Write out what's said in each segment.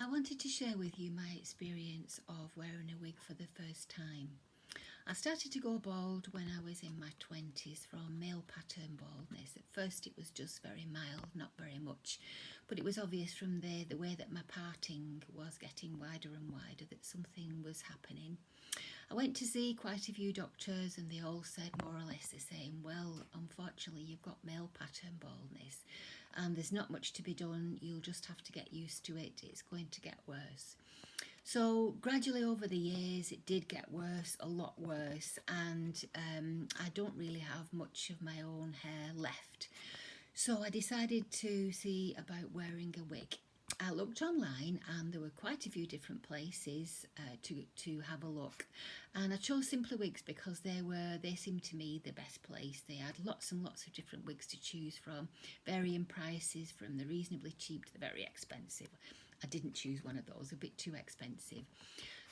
I wanted to share with you my experience of wearing a wig for the first time. I started to go bald when I was in my 20s from male pattern baldness. At first it was just very mild, not very much, but it was obvious from there, the way that my parting was getting wider and wider, that something was happening. I went to see quite a few doctors and they all said more or less the same. Well, unfortunately you've got male pattern baldness and there's not much to be done. You'll just have to get used to it. It's going to get worse. So gradually over the years it did get worse, a lot worse, and I don't really have much of my own hair left. So I decided to see about wearing a wig. I looked online and there were quite a few different places to have a look, and I chose Simply Wigs because they seemed to me the best place. They had lots and lots of different wigs to choose from, varying prices from the reasonably cheap to the very expensive. I didn't choose one of those, a bit too expensive.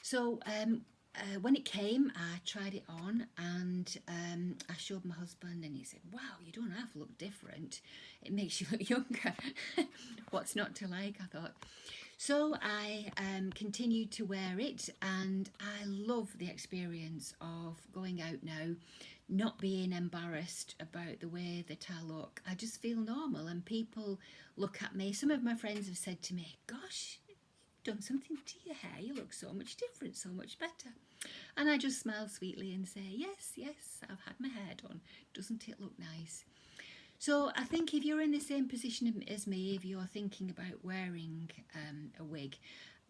So when it came, I tried it on and I showed my husband and he said, wow, you don't have to look different. It makes you look younger. What's not to like, I thought. So I continued to wear it and I love the experience of going out now, not being embarrassed about the way that I look. I just feel normal and people look at me. Some of my friends have said to me, gosh, done something to your hair, you look so much different, so much better. And I just smile sweetly and say, yes, I've had my hair done, doesn't it look nice? So I think if you're in the same position as me, if you're thinking about wearing a wig,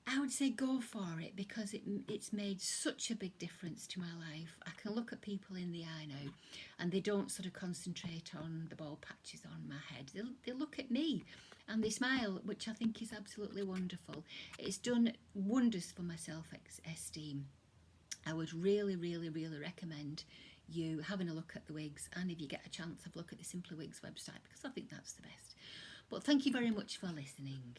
I would say go for it because it's made such a big difference to my life. I can look at people in the eye now and they don't sort of concentrate on the bald patches on my head. They look at me and they smile, which I think is absolutely wonderful. It's done wonders for my self-esteem. I would really recommend you having a look at the wigs, and if you get a chance, have a look at the Simply Wigs website because I think that's the best. But thank you very much for listening.